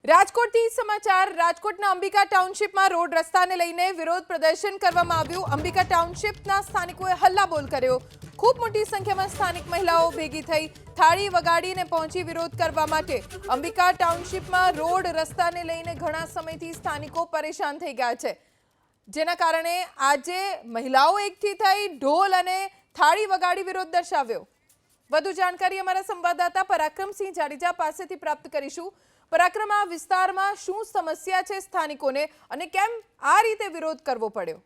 રાજકોટથી સમાચાર રાજકોટના અંબિકા ટાઉનશીપમાં રોડ રસ્તાને લઈને વિરોધ પ્રદર્શન કરવામાં આવ્યું। અંબિકા ટાઉનશીપના સ્થાનિકોએ હલ્લાબોલ કર્યો। ખૂબ મોટી સંખ્યામાં સ્થાનિક મહિલાઓ ભેગી થઈ થાળી વગાડીને પહોંચી વિરોધ કરવા માટે। અંબિકા ટાઉનશીપમાં રોડ રસ્તાને લઈને ઘણા સમયથી સ્થાનિકો પરેશાન થઈ ગયા છે, જેના કારણે આજે મહિલાઓ એકઠી થઈ ઢોલ અને થાળી વગાડી વિરોધ દર્શાવ્યો। વધુ જાણકારી અમારા સંવાદદાતા પરાક્રમસિંહ જાડેજા પાસેથી પ્રાપ્ત કરીશું। પરાક્રમ, આ વિસ્તારમાં શું સમસ્યા છે સ્થાનિકોને અને કેમ આ રીતે વિરોધ કરવો પડ્યો?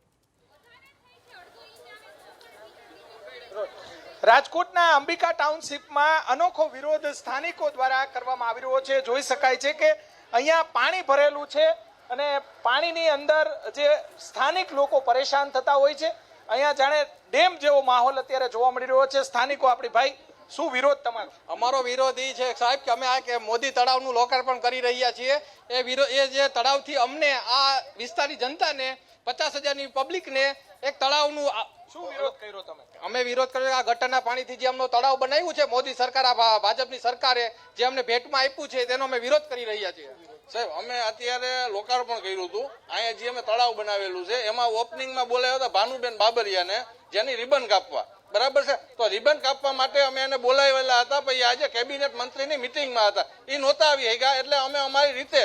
રાજકોટના અંબિકા ટાઉનશીપમાં અનોખો વિરોધ સ્થાનિકો દ્વારા કરવામાં આવી રહ્યો છે। જોઈ શકાય છે કે અહીંયા પાણી ભરેલું છે અને પાણીની અંદર જે સ્થાનિક લોકો પરેશાન થતા હોય છે। અહીંયા જાણે ડેમ જેવો માહોલ અત્યારે જોવા મળી રહ્યો છે। સ્થાનિકો આપણી ભાઈ, શું વિરોધ તમારો? અમારો વિરોધ એ છે સાહેબ કે અમે આ કે મોદી તળાવનું લોકાર્પણ કરી રહ્યા છીએ। એ જે તળાવથી અમને આ વિસ્તારની જનતાને 50,000ની પબ્લિકને એક તળાવનું શું વિરોધ કર્યો તમે? અમે વિરોધ કર્યો આ ગટરના પાણીથી જે અમનો તળાવ બનાવ્યું છે મોદી સરકાર, આ ભાજપની સરકારે જે અમને ભેટમાં આપ્યું છે તેનો અમે વિરોધ કરી રહ્યા છીએ। સાહેબ, અમે અત્યારે લોકાર્પણ કર્યું હતું। અહીંયા જે અમે તળાવ બનાવેલું છે એમાં ઓપનિંગમાં બોલાવ્યા હતા ભાનુબેન બાબરિયાને, જેની રિબન કાપવા, બરાબર છે? તો રિબન કાપવા માટે અમે એને બોલાવેલા હતા, પછી આજે કેબિનેટ મંત્રીની મિટિંગમાં હતા, એ નહોતા આવી ગયા, એટલે અમે અમારી રીતે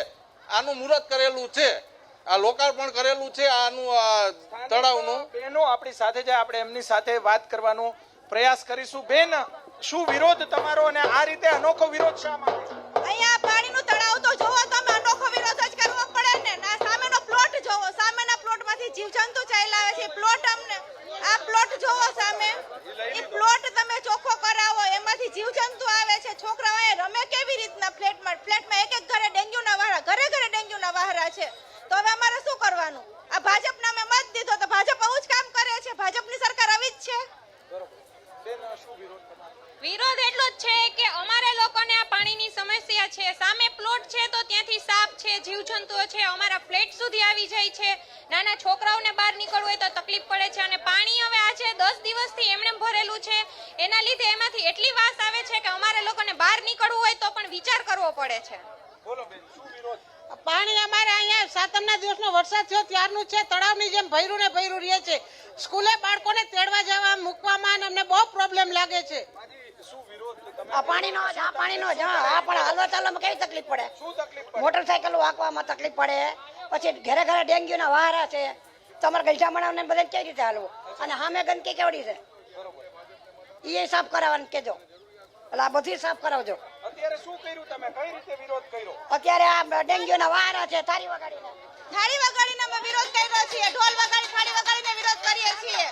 આનું મુહૂર્ત કરેલું છે, આ લોકાર્પણ કરેલું છે આનું તળાવનું। બહેનો આપણી સાથે જાય, આપણે એમની સાથે વાત કરવાનો પ્રયાસ કરીશું। બેન, શું વિરોધ તમારો અને આ રીતે અનોખો વિરોધ શા માટે? અહીંયા પાણીનું તળાવ તો જોવો તમે, અનોખો વિરોધ જ કરવો પડે ને। ના, સામેનો પ્લોટ જોવો, સામેના પ્લોટમાંથી જીવજંતુ ચાલ્યા આવે છે। પ્લોટ અમને આ પ્લોટ જોવો સામે, એ પ્લોટ તમે ચોખ્ખો કરાવો, એમાંથી જીવજંતુ આવે છે। છોકરાઓ એ રમે કેવી રીતના? ફ્લેટમાં એક ઘરે ડેન્ગ્યુના વાહરા, ઘરે ડેન્ગ્યુના વાહરા છે। તો હવે અમારે શું કરવાનું? આ ભાજપને અમે મત દીધો તો ભાજપ આવું જ કામ કરે છે, ભાજપની સરકાર આવી જ છે। વિરોધ એટલો જ છે કે અમારે લોકોને આ પાણીની સમસ્યા છે। સામે પ્લોટ છે તો ત્યાંથી સાપ છે, જીવજંતુઓ છે, અમારા ફ્લેટ સુધી આવી જાય છે। નાના છોકરાઓને બહાર નીકળવું હોય તો તકલીફ પડે છે અને પાણી હવે આજે 10 દિવસથી એમને ભરેલું છે, એના લીધે એમાંથી એટલી વાસ આવે છે કે અમારે લોકોને બહાર નીકળવું હોય તો પણ વિચાર કરવો પડે છે। બોલો બેન, શું વિરોધ? પાણી અમારે અહીંયા સાતમના દિવસનો વરસાદ થયો ત્યારનું છે, તળાવની જેમ ભર્યું ને ભર્યું રહે છે। સ્કૂલે બાળકોને તેડવા જવા મૂકવામાં અમને બહુ પ્રોબ્લેમ લાગે છે। આ પાણીનો પણ હાલવા ચાલવામાં કેવી તકલીફ પડે? શું તકલીફ પડે? મોટરસાયકલ હાંકવામાં તકલીફ પડે, પછી ઘરે ડેન્ગ્યુના વાહરા છે, તમારે ગલજા મણાવને બધે કઈ રીતે હાલવું? અને સામે ગંદકી કેવડી છે એ સાફ કરાવવાનું કેજો, એટલે આ બધી સાફ કરાવજો। અત્યારે શું કર્યું તમે? કઈ રીતે વિરોધ કર્યો? અત્યારે આ ડેન્ગ્યુના વાહરા છે, થાળી વગાડીને અમે વિરોધ કર્યો છીએ, ઢોલ વગાડી થાળી વગાડીને વિરોધ કરીએ છીએ।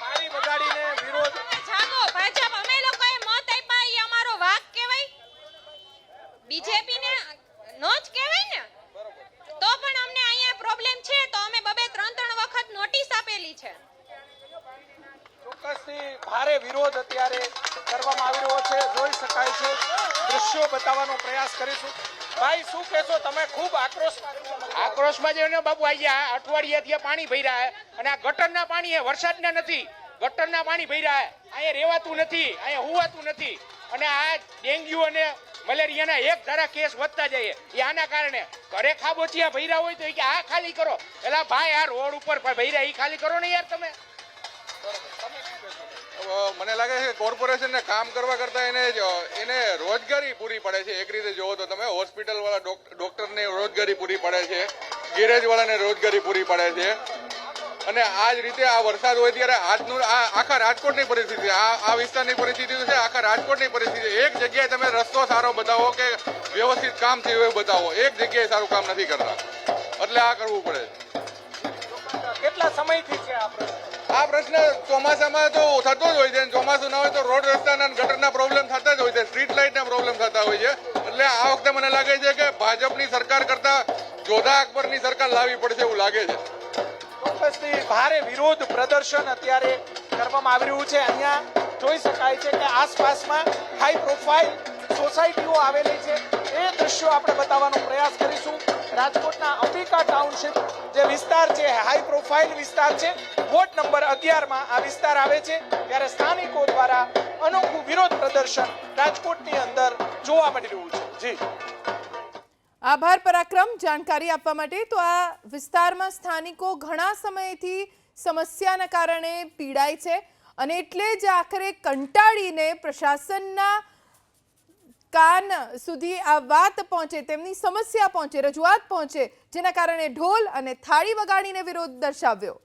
થાળી વગાડીને વિરોધ। જાગો ભાજપ, અમે લોકોએ મત આપ્યા એ અમારો વાક કહેવાય? બીજેપીને નો જ કહેવાય ને? તો પણ અમને અહીંયા પ્રોબ્લેમ છે તો અમે 2-3 વખત નોટિસ આપેલી છે। ચોક્કસથી ભારે વિરોધ અત્યારે કરવામાં આવી રહ્યો છે, જોઈ શકાય છે। દ્રશ્યો બતાવવાનો પ્રયાસ કરીશું। ભાઈ, શું કહેશો તમે? ખૂબ આક્રોશમાં જઈને બાપુ અહીંયા અઠવાડિયાથી પાણી ભર્યા અને આ ગટરના પાણી હે, વરસાદના નથી, ગટરના પાણી ભર્યા હે। અહીંયા રહેવાતું નથી, અહીંયા હુવાતું નથી અને આ ડેન્ગ્યુ અને મલેરિયાના એક ધારા કેસ વધતા જાય એ આના કારણે। ઘરે ખાબોચિયા ભર્યા હોય તો કે આ ખાલી કરો, એટલે ભાઈ આ રોડ ઉપર ભર્યા એ ખાલી કરો ને યાર તમે। મને લાગે છે કોર્પોરેશનને કામ કરવા કરતા એને રોજગારી પૂરી પડે છે। એક રીતે જોવો તો તમે હોસ્પિટલ વાળા ડોક્ટરને રોજગારી પૂરી પડે છે, ગેરેજ વાળાને રોજગારી પૂરી પડે છે અને આ જ રીતે આ વરસાદ હોય ત્યારે આજનું આખા રાજકોટની પરિસ્થિતિ, આ વિસ્તારની પરિસ્થિતિ છે, આખા રાજકોટની પરિસ્થિતિ। એક જગ્યાએ તમે રસ્તો સારો બતાવો કે વ્યવસ્થિત કામ થયું એવું બતાવો, એક જગ્યાએ સારું કામ નથી કરતા, એટલે આ કરવું પડે છે। કેટલા સમયથી છે આ પ્રશ્ન ચોમાસામાં તો થતો જ હોય છે, ચોમાસું ના હોય તો રોડ રસ્તાના ગટરના પ્રોબ્લેમ થતા જ હોય છે, સ્ટ્રીટ લાઇટના પ્રોબ્લેમ થતા હોય છે। એટલે આ વખતે મને લાગે છે કે ભાજપની સરકાર કરતા જોધા અકબરની સરકાર લાવવી પડશે એવું લાગે છે। ચોક્કસથી ભારે વિરોધ પ્રદર્શન અત્યારે કરવામાં આવી રહ્યું છે। અહીંયા જોઈ શકાય છે કે આસપાસમાં હાઈ પ્રોફાઇલ સોસાયટીઓ આવેલી છે, એ દ્રશ્યો આપણે બતાવવાનો પ્રયાસ કરીશું। રાજકોટના અંબિકા ટાઉનશીપ જે વિસ્તાર છે, હાઈ પ્રોફાઇલ વિસ્તાર છે, વોર્ડ નંબર 11માં આ વિસ્તાર આવે છે, ત્યારે સ્થાનિકો દ્વારા અનોખું વિરોધ પ્રદર્શન રાજકોટની અંદર જોવા મળી રહ્યું છે। જી। આભાર પરાક્રમ જાણકારી આપવા માટે। તો આ વિસ્તારમાં સ્થાનિકો ઘણા સમયથી સમસ્યાના કારણે પીડાય છે અને એટલે જ આખરે કંટાળીને પ્રશાસનના કાન સુધી આ વાત પહોંચે, તેમની સમસ્યા પહોંચે, રજૂઆત પહોંચે, જેના કારણે ઢોલ અને થાળી વગાડીને વિરોધ દર્શાવ્યો।